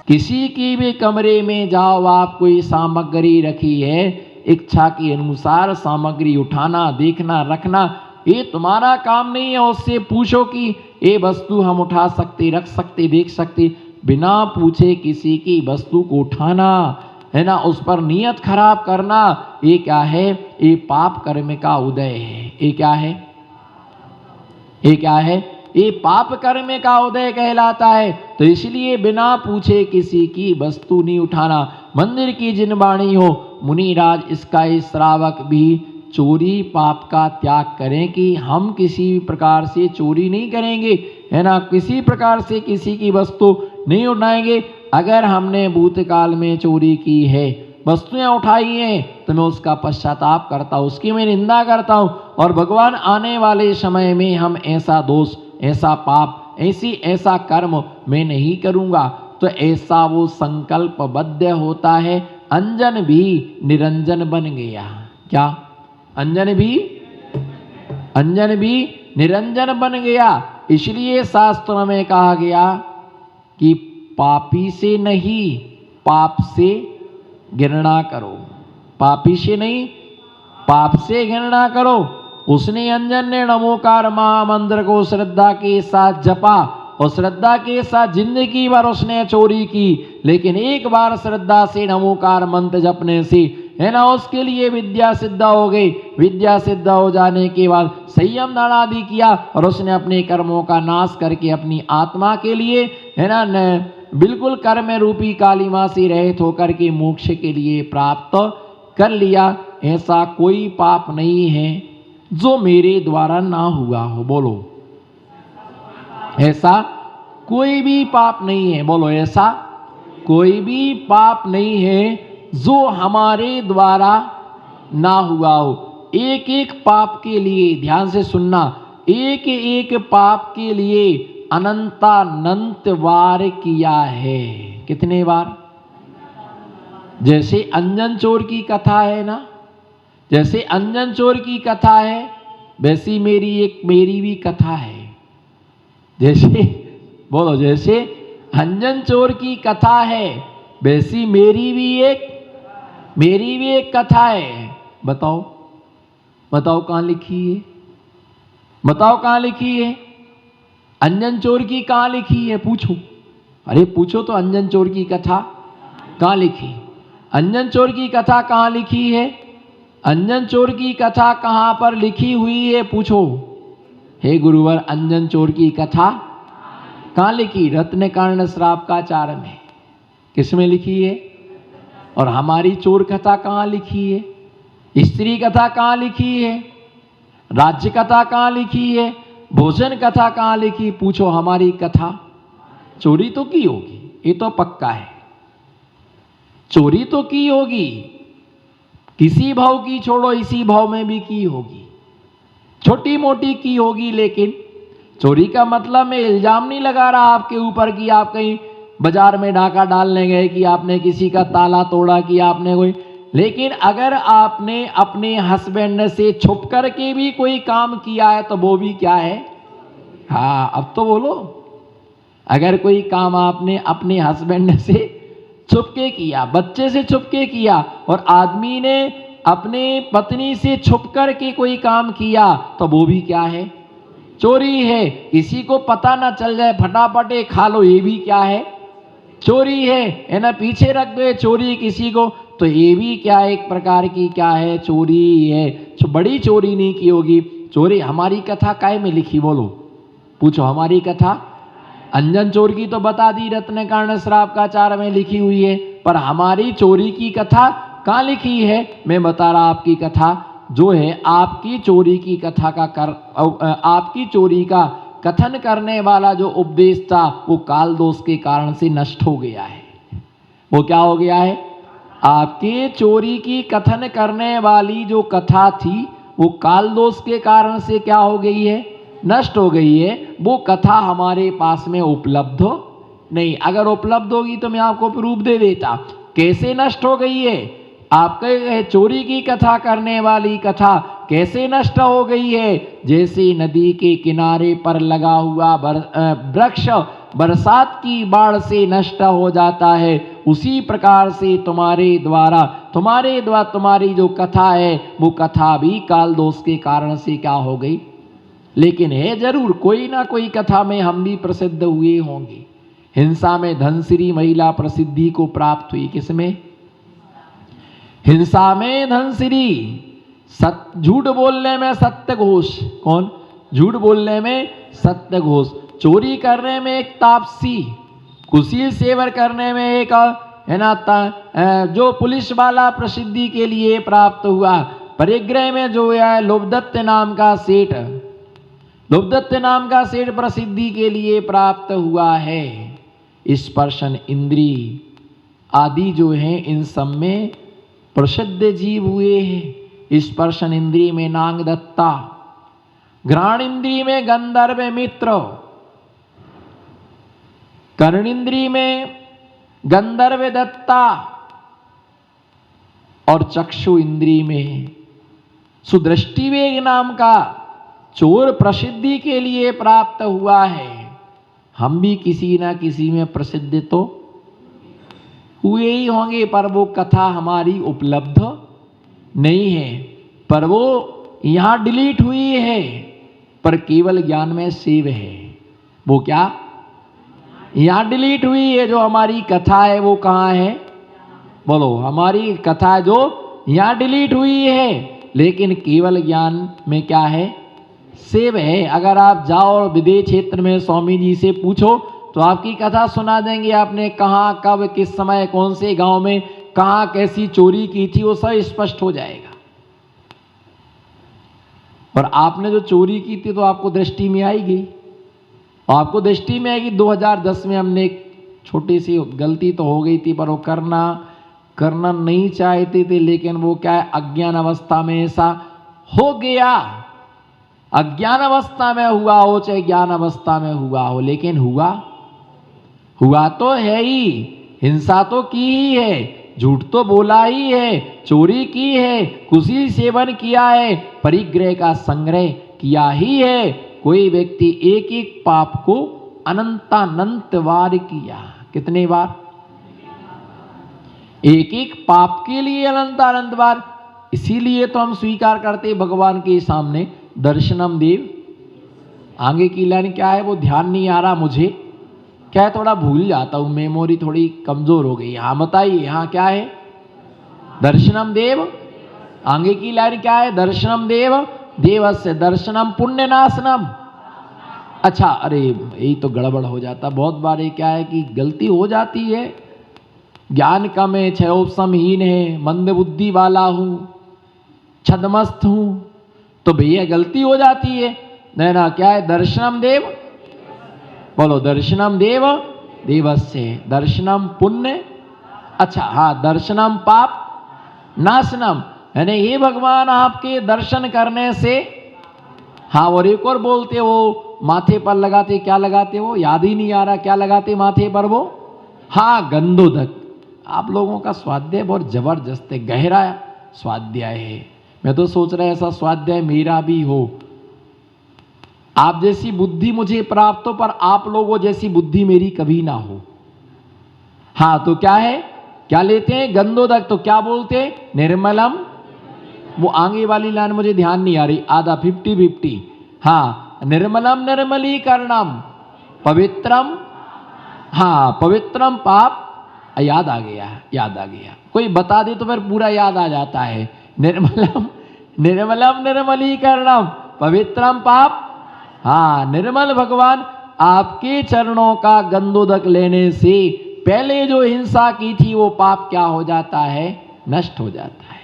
किसी की भी कमरे में जाओ, आप कोई सामग्री रखी है, इच्छा के अनुसार सामग्री उठाना, देखना, रखना, ये तुम्हारा काम नहीं है। उससे पूछो कि ये वस्तु हम उठा सकते, रख सकते, देख सकते। बिना पूछे किसी की वस्तु को उठाना, है ना, उस पर नियत खराब करना, ये क्या है? ये पाप कर्म का उदय है। ये क्या है? ये क्या है? ये पाप कर्म का उदय कहलाता है। तो इसलिए बिना पूछे किसी की वस्तु नहीं उठाना। मंदिर की जिन वाणी हो, मुनिराज इसका श्रावक भी चोरी पाप का त्याग करें कि हम किसी प्रकार से चोरी नहीं करेंगे, है ना, किसी प्रकार से किसी की वस्तु नहीं उठाएंगे। अगर हमने भूतकाल में चोरी की है, वस्तुएं उठाई हैं, तो मैं उसका पश्चाताप करता हूँ, उसकी मैं निंदा करता हूँ। और भगवान आने वाले समय में हम ऐसा दोष, ऐसा पाप, ऐसा कर्म मैं नहीं करूँगा। तो ऐसा वो संकल्पबद्ध होता है। अंजन भी निरंजन बन गया। क्या? अंजन भी निरंजन बन गया। इसलिए शास्त्रों में कहा गया कि पापी से नहीं, पाप से घृणा करो। पापी से नहीं, पाप से घृणा करो। उसने अंजन ने नमोकार महामंत्र को श्रद्धा के साथ जपा और श्रद्धा के साथ जिंदगी भर उसने चोरी की, लेकिन एक बार श्रद्धा से नमोकार मंत्र जपने से, है ना, उसके लिए विद्या सिद्ध हो गई। विद्या सिद्ध हो जाने के बाद संयम दान आदि किया और उसने अपने कर्मों का नाश करके अपनी आत्मा के लिए, है ना, बिल्कुल कर्म रूपी कालिमा से रहित होकर के मोक्ष के लिए प्राप्त कर लिया। ऐसा कोई पाप नहीं है जो मेरे द्वारा ना हुआ हो। बोलो, ऐसा कोई भी पाप नहीं है। बोलो, ऐसा कोई भी पाप नहीं है जो हमारे द्वारा ना हुआ हो। एक एक पाप के लिए, ध्यान से सुनना, एक एक पाप के लिए अनंतानंत वार किया है। कितने बार? जैसे अंजन चोर की कथा है ना, जैसे अंजन चोर की कथा है, वैसी मेरी भी कथा है। जैसे, बोलो, जैसे अंजन चोर की कथा है, वैसी मेरी भी एक कथा है। बताओ, बताओ कहाँ लिखी है? बताओ कहाँ लिखी है? अंजन चोर की कहाँ लिखी है? पूछो, अरे पूछो तो, अंजन चोर की कथा कहाँ लिखी? अंजन चोर की कथा कहाँ लिखी है? अंजन चोर की कथा कहाँ पर लिखी हुई है? पूछो। हे गुरुवर, अंजन चोर की कथा कहाँ लिखी? रत्नकांड श्रावकाचार में। किसमें लिखी है? और हमारी चोर कथा कहाँ लिखी है? स्त्री कथा कहाँ लिखी है? राज्य कथा कहाँ लिखी है? भोजन कथा कहाँ लिखी? पूछो। हमारी कथा चोरी तो की होगी, ये तो पक्का है, चोरी तो की होगी। किसी भाव की छोड़ो, इसी भाव में भी की होगी, छोटी मोटी की होगी। लेकिन चोरी का मतलब मैं इल्जाम नहीं लगा रहा आपके ऊपर कि आप कहीं बाजार में डाका डालने गए, कि आपने किसी का ताला तोड़ा, कि आपने कोई, लेकिन अगर आपने अपने हस्बैंड से छुप करके भी कोई काम किया है तो वो भी क्या है? हाँ, अब तो बोलो। अगर कोई काम आपने अपने हस्बैंड से छुपके किया, बच्चे से छुपके किया, और आदमी ने अपने पत्नी से छुप करके कोई काम किया, तो वो भी क्या है? चोरी है। किसी को पता ना चल जाए, फटाफट खा लो, ये भी क्या है? चोरी है ना। पीछे रख दो चोरी किसी को, तो ये भी क्या, एक प्रकार की क्या है? चोरी है। बड़ी चोरी नहीं की होगी। चोरी हमारी कथा काय में लिखी? बोलो, पूछो। हमारी कथा अंजन चोर की तो बता दी, रत्नकांड श्रावकाचार में लिखी हुई है, पर हमारी चोरी की कथा कहाँ लिखी है? मैं बता रहा, आपकी कथा जो है, आपकी चोरी की कथा का आपकी चोरी का कथन करने वाला जो उपदेश था, वो काल दोष के कारण से नष्ट हो गया है। वो क्या हो गया है? आपके चोरी की कथन करने वाली जो कथा थी, वो काल दोष के कारण से क्या हो गई है? नष्ट हो गई है। वो कथा हमारे पास में उपलब्ध नहीं। अगर उपलब्ध होगी तो मैं आपको प्रूफ दे देता। कैसे नष्ट हो गई है? आपके चोरी की कथा करने वाली कथा कैसे नष्ट हो गई है? जैसे नदी के किनारे पर लगा हुआ वृक्ष बरसात की बाढ़ से नष्ट हो जाता है, उसी प्रकार से तुम्हारे द्वारा तुम्हारी जो कथा है वो कथा भी काल दोष के कारण से क्या हो गई। लेकिन है जरूर कोई ना कोई कथा में हम भी प्रसिद्ध हुए होंगे। हिंसा में धनश्री महिला प्रसिद्धि को प्राप्त हुई, किसमें? हिंसा में धनश्री। झूठ बोलने में सत्य घोष। कौन? झूठ बोलने में सत्य घोष। चोरी करने में एक तापसी, कुशील सेवन करने में एक है ना जो पुलिस वाला प्रसिद्धि के लिए प्राप्त हुआ। परिग्रह में जो है लोभदत्त नाम का सेठ, लोभदत्त नाम का सेठ प्रसिद्धि के लिए प्राप्त हुआ है। स्पर्शन इंद्री आदि जो है इन सब में प्रसिद्ध जीव हुए हैं। स्पर्शन इंद्री में नागदत्ता, घ्राण इंद्री में गंधर्व मित्र, कर्णेंद्री में गंधर्व दत्ता और चक्षु इंद्री में सुदृष्टिवेग नाम का चोर प्रसिद्धि के लिए प्राप्त हुआ है। हम भी किसी ना किसी में प्रसिद्ध तो हुए ही होंगे, पर वो कथा हमारी उपलब्ध नहीं है, पर वो यहां डिलीट हुई है, पर केवल ज्ञान में सेव है। वो क्या? यहां डिलीट हुई है। जो हमारी कथा है वो कहां है? बोलो। हमारी कथा जो यहां डिलीट हुई है, लेकिन केवल ज्ञान में क्या है? सेव है। अगर आप जाओ और विदेश क्षेत्र में स्वामी जी से पूछो तो आपकी कथा सुना देंगे। आपने कहां, कब, किस समय, कौन से गांव में कहां कैसी चोरी की थी, वो सब स्पष्ट हो जाएगा। और आपने जो चोरी की थी तो आपको दृष्टि में आएगी, और आपको दृष्टि में आएगी 2010 में हमने एक छोटी सी गलती तो हो गई थी, पर वो करना नहीं चाहते थे, लेकिन वो क्या है, अज्ञान अवस्था में ऐसा हो गया। अज्ञान अवस्था में हुआ हो चाहे ज्ञान अवस्था में हुआ हो, लेकिन हुआ तो है ही। हिंसा तो की ही है, झूठ तो बोला ही है, चोरी की है, कुशील सेवन किया है, परिग्रह का संग्रह किया ही है। कोई व्यक्ति एक एक पाप को अनंतानंत बार किया। कितने बार? एक एक पाप के लिए अनंतानंत बार। इसीलिए तो हम स्वीकार करते भगवान के सामने दर्शनम देव। आगे की लाइन क्या है वो ध्यान नहीं आ रहा मुझे, क्या है, थोड़ा भूल जाता हूं, मेमोरी थोड़ी कमजोर हो गई। हाँ बताइए, यहाँ क्या है? दर्शनम देव। आगे की लाइन क्या है? दर्शनम देव देवस्य दर्शनम पुण्य नाशनम। अच्छा, अरे यही तो गड़बड़ हो जाता बहुत बार। ये क्या है कि गलती हो जाती है, ज्ञान कम है, क्षयोपशमहीन है, मंद बुद्धि वाला हूं, छदमस्त हूं, तो भैया गलती हो जाती है। नहीं ना, क्या है? दर्शनम देव। बोलो, दर्शनम देव देवस्य दर्शनम पुण्य। अच्छा हाँ, दर्शनम पाप नाशनम, यानी हे भगवान आपके दर्शन करने से। हाँ, और एक और बोलते हो माथे पर लगाते, क्या लगाते हो याद ही नहीं आ रहा, क्या लगाते माथे पर वो? हाँ, गंधोदक। आप लोगों का स्वाध्याय बहुत जबरदस्त है, गहरा स्वाध्याय है। मैं तो सोच रहा ऐसा स्वाध्याय मेरा भी हो। आप जैसी बुद्धि मुझे प्राप्त हो, पर आप लोगों जैसी बुद्धि मेरी कभी ना हो। हाँ, तो क्या है, क्या लेते हैं? गंधोदक। तो क्या बोलते हैं? निर्मलम। वो आगे वाली लाइन मुझे ध्यान नहीं आ रही, आधा 50-50। हाँ, निर्मलम निर्मलीकरणम पवित्रम। हाँ, पवित्रम पाप। याद आ गया। कोई बता दे तो फिर पूरा याद आ जाता है। निर्मलम निर्मलीकरणम पवित्रम पाप। हाँ, निर्मल भगवान आपके चरणों का गंधोदक लेने से पहले जो हिंसा की थी वो पाप क्या हो जाता है? नष्ट हो जाता है।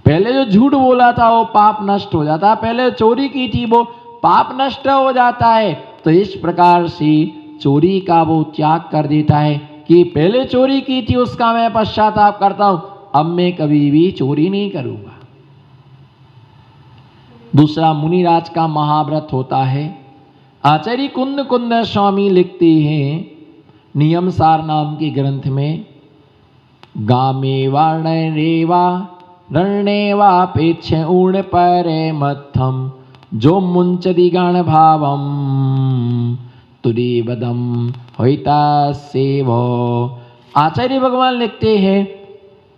पहले जो झूठ बोला था वो पाप नष्ट हो जाता है, पहले चोरी की थी वो पाप नष्ट हो जाता है। तो इस प्रकार से चोरी का वो त्याग कर देता है कि पहले चोरी की थी उसका मैं पश्चाताप करता हूं, अब मैं कभी भी चोरी नहीं करूंगा। दूसरा मुनिराज का महाव्रत होता है। आचार्य कुंद स्वामी लिखते हैं नियम सार नाम के ग्रंथ में, गामे वर्णरेवा रणेवापेक्ष ऊर्ण परे मत्थम जो मुंचति गण भावम तुरीवदम होता सेव। आचार्य भगवान लिखते हैं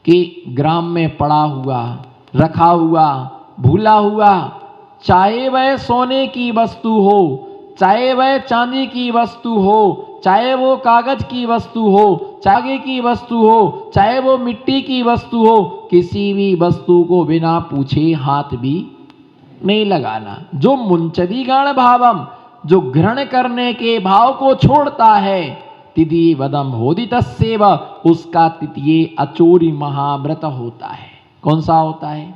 कि ग्राम में पड़ा हुआ, रखा हुआ, भूला हुआ, चाहे वह सोने की वस्तु हो, चाहे वह चांदी की वस्तु हो, चाहे वो कागज की वस्तु हो, चागे की वस्तु हो, चाहे वो मिट्टी की वस्तु हो, किसी भी वस्तु को बिना पूछे हाथ भी नहीं लगाना। जो मुंचदीगण भावम, जो ग्रहण करने के भाव को छोड़ता है, तिथि वदम होदितस्येव, उसका तिथि अचोरी महाव्रत होता है। कौन सा होता है?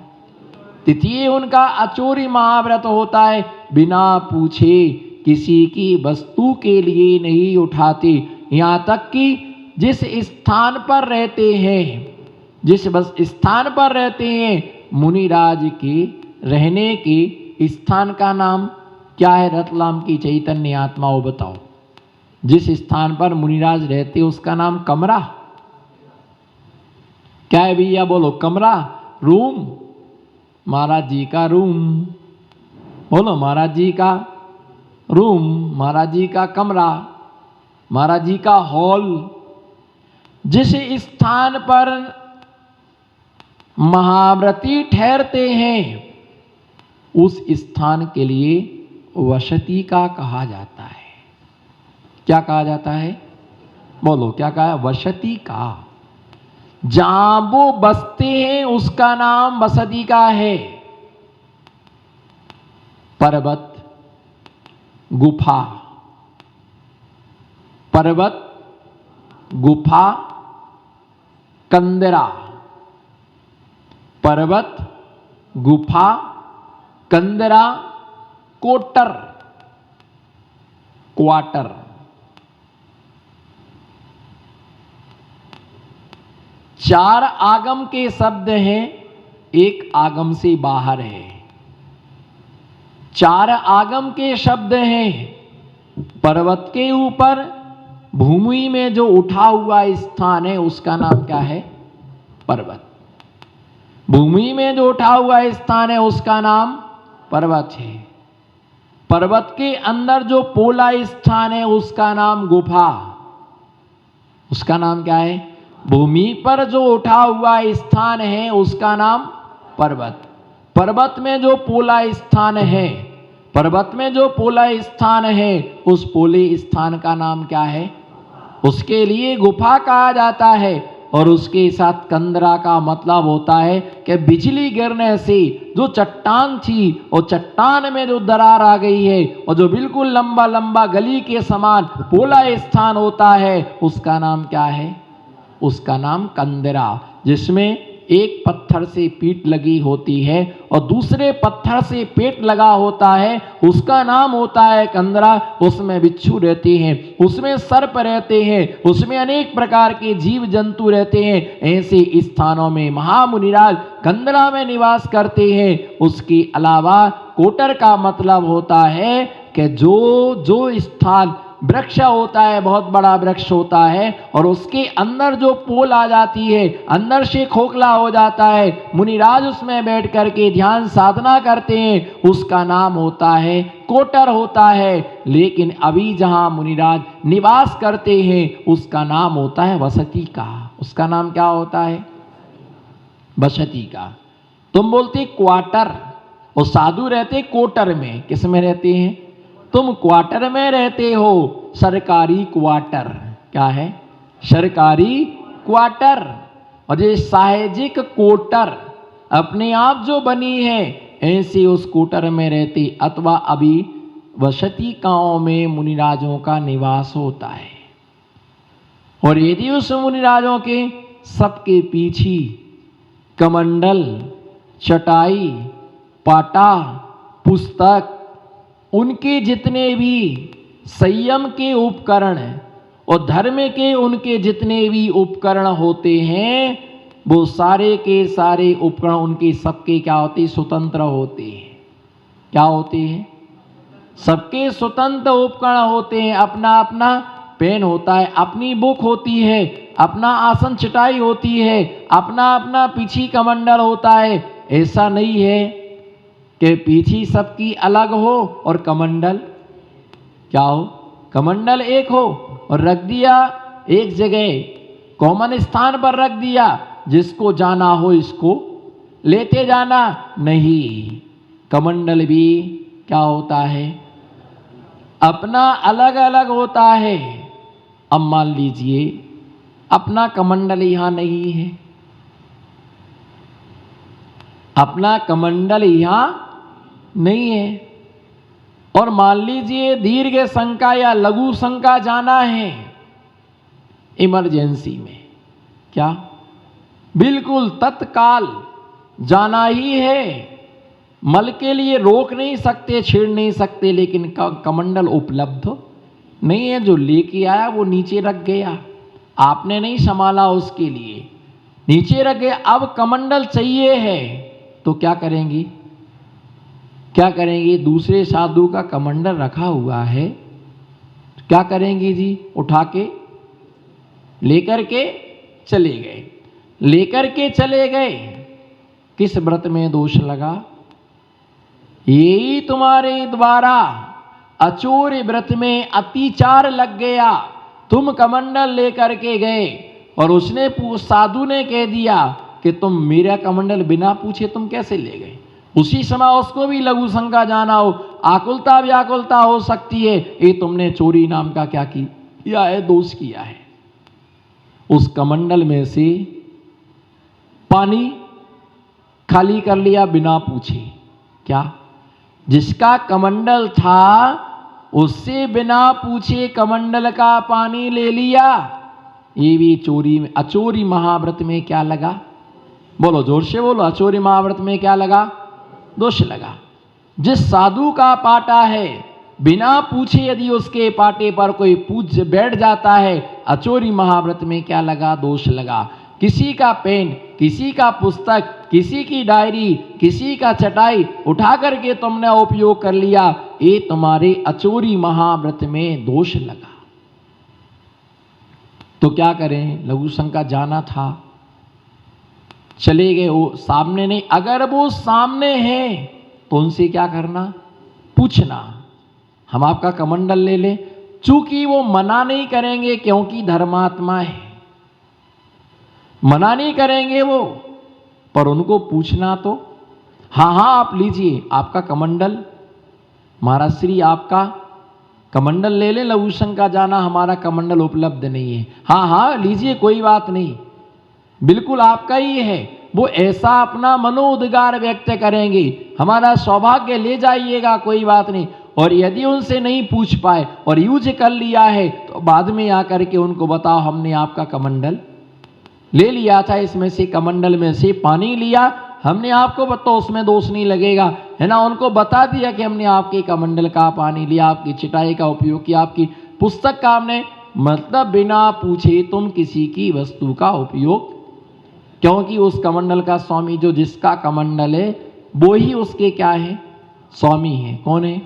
तिथि उनका अचोरी महाव्रत होता है। बिना पूछे किसी की वस्तु के लिए नहीं उठाते। यहाँ तक कि जिस स्थान पर रहते हैं, जिस बस स्थान पर रहते हैं, मुनिराज के रहने के स्थान का नाम क्या है? रतलाम की चैतन्य आत्मा हो बताओ। जिस स्थान पर मुनिराज रहते उसका नाम कमरा क्या है भैया? बोलो। कमरा, रूम, महाराज जी का रूम। बोलो। महाराज जी का रूम, महाराज जी का कमरा, महाराज जी का हॉल। जिस स्थान पर महाव्रती ठहरते हैं उस स्थान के लिए वसति का कहा जाता है। क्या कहा जाता है? बोलो। क्या कहा? वसति का। जहां वो बसते हैं उसका नाम वसति का है। पर्वत, गुफा, पर्वत, गुफा, कंदरा। पर्वत, गुफा, कंदरा, कोटर, क्वार्टर। चार आगम के शब्द हैं, एक आगम से बाहर है। चार आगम के शब्द हैं। पर्वत के ऊपर भूमि में जो उठा हुआ स्थान है उसका नाम क्या है? पर्वत। भूमि में जो उठा हुआ स्थान है उसका नाम पर्वत है। पर्वत के अंदर जो पोला स्थान है उसका नाम गुफा। उसका नाम क्या है? भूमि पर जो उठा हुआ स्थान है उसका नाम पर्वत। पर्वत में जो पोला स्थान है, पर्वत में जो पोला स्थान है, उस पोले स्थान का नाम क्या है? उसके लिए गुफा कहा जाता है। और उसके साथ कंदरा का मतलब होता है कि बिजली गिरने से जो चट्टान थी और चट्टान में जो दरार आ गई है और जो बिल्कुल लंबा लंबा गली के समान पोला स्थान होता है उसका नाम क्या है? उसका नाम कंदरा। जिसमें एक पत्थर से पीठ लगी होती है और दूसरे पत्थर से पेट लगा होता है, उसका नाम होता है कंदरा। उसमें बिच्छू रहते हैं, उसमें सर्प रहते हैं, उसमें अनेक प्रकार के जीव जंतु रहते हैं। ऐसे स्थानों में महामुनिराज कंदरा में निवास करते हैं। उसके अलावा कोटर का मतलब होता है कि जो स्थान वृक्ष होता है, बहुत बड़ा वृक्ष होता है और उसके अंदर जो पोल आ जाती है, अंदर से खोखला हो जाता है, मुनिराज उसमें बैठ करके ध्यान साधना करते हैं, उसका नाम होता है कोटर होता है। लेकिन अभी जहां मुनिराज निवास करते हैं उसका नाम होता है वसति का। उसका नाम क्या होता है? वसति का। तुम बोलते क्वार्टर और साधु रहते क्वार्टर में। किस में रहते हैं? तुम क्वार्टर में रहते हो। सरकारी क्वार्टर क्या है? सरकारी क्वार्टर। और ये साहजिक कोटर अपने आप जो बनी है ऐसे उस कोटर में रहते, अथवा अभी वसति गांव में मुनिराजों का निवास होता है। और यदि उस मुनिराजों के सबके पीछे कमंडल, चटाई, पाटा, पुस्तक, उनके जितने भी संयम के उपकरण और धर्म के उनके जितने भी उपकरण होते हैं, वो सारे के सारे उपकरण उनके सबके क्या होते? स्वतंत्र होते हैं। क्या होते हैं? सबके स्वतंत्र उपकरण होते हैं। अपना अपना पेन होता है, अपनी बुक होती है, अपना आसन चटाई होती है, अपना अपना पीछी कमंडल होता है। ऐसा नहीं है कि पीछी सबकी अलग हो और कमंडल क्या हो? कमंडल एक हो और रख दिया एक जगह, कॉमन स्थान पर रख दिया, जिसको जाना हो इसको लेते जाना। नहीं, कमंडल भी क्या होता है, अपना अलग अलग होता है। अब मान लीजिए अपना कमंडल यहां नहीं है, अपना कमंडल यहां नहीं है, और मान लीजिए दीर्घ शंका या लघु शंका जाना है इमरजेंसी में, क्या बिल्कुल तत्काल जाना ही है, मल के लिए रोक नहीं सकते, छेड़ नहीं सकते, लेकिन कमंडल उपलब्ध नहीं है। जो लेके आया वो नीचे रख गया, आपने नहीं संभाला, उसके लिए नीचे रख गया। अब कमंडल चाहिए है तो क्या करेंगी, क्या करेंगी, दूसरे साधु का कमंडल रखा हुआ है, क्या करेंगी जी, उठा के लेकर के चले गए, लेकर के चले गए। किस व्रत में दोष लगा, यही तुम्हारे द्वारा अचोर व्रत में अतिचार लग गया। तुम कमंडल लेकर के गए और उसने साधु ने कह दिया कि तुम मेरा कमंडल बिना पूछे तुम कैसे ले गए। उसी समय उसको भी लघु शंका जाना हो, आकुलता व्याकुलता हो सकती है, ये तुमने चोरी नाम का क्या किया है, दोष किया है। उस कमंडल में से पानी खाली कर लिया बिना पूछे, क्या, जिसका कमंडल था उससे बिना पूछे कमंडल का पानी ले लिया। ये भी चोरी में, अचोरी महाव्रत में क्या लगा, बोलो जोर से बोलो, अचोरी महाव्रत में क्या लगा, दोष लगा। जिस साधु का पाटा है बिना पूछे यदि उसके पाटे पर कोई पूज्य बैठ जाता है, अचोरी महाव्रत में क्या लगा, दोष लगा। किसी का पेन, किसी का पुस्तक, किसी की डायरी, किसी का चटाई उठा करके तुमने उपयोग कर लिया, ये तुम्हारे अचोरी महाव्रत में दोष लगा। तो क्या करें, लघु शंका जाना था, चले गए, वो सामने नहीं, अगर वो सामने है तो उनसे क्या करना, पूछना, हम आपका कमंडल ले लें। चूंकि वो मना नहीं करेंगे क्योंकि धर्मात्मा है, मना नहीं करेंगे वो, पर उनको पूछना तो, हाँ हाँ आप लीजिए आपका कमंडल, महाराज श्री आपका कमंडल ले लें, लघु शंका जाना, हमारा कमंडल उपलब्ध नहीं है, हाँ हाँ लीजिए कोई बात नहीं, बिल्कुल आपका ही है। वो ऐसा अपना मनोउद्गार व्यक्त करेंगे, हमारा सौभाग्य ले जाइएगा कोई बात नहीं। और यदि उनसे नहीं पूछ पाए और यूज कर लिया है तो बाद में आकर के उनको बताओ हमने आपका कमंडल ले लिया था, इसमें से कमंडल में से पानी लिया हमने, आपको बताओ उसमें दोष नहीं लगेगा, है ना। उनको बता दिया कि हमने आपके कमंडल का पानी लिया, आपकी चिटाई का उपयोग किया, आपकी पुस्तक का हमने, मतलब बिना पूछे तुम किसी की वस्तु का उपयोग, क्योंकि उस कमंडल का स्वामी, जो जिसका कमंडल है वो ही उसके क्या है, स्वामी है। कौन है,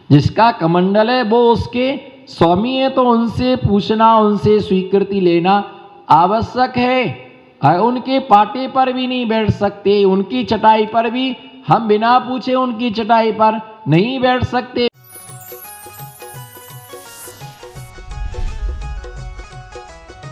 जिसका कमंडल है वो उसके स्वामी है, तो उनसे पूछना, उनसे स्वीकृति लेना आवश्यक है। उनके पाटे पर भी नहीं बैठ सकते, उनकी चटाई पर भी हम बिना पूछे उनकी चटाई पर नहीं बैठ सकते,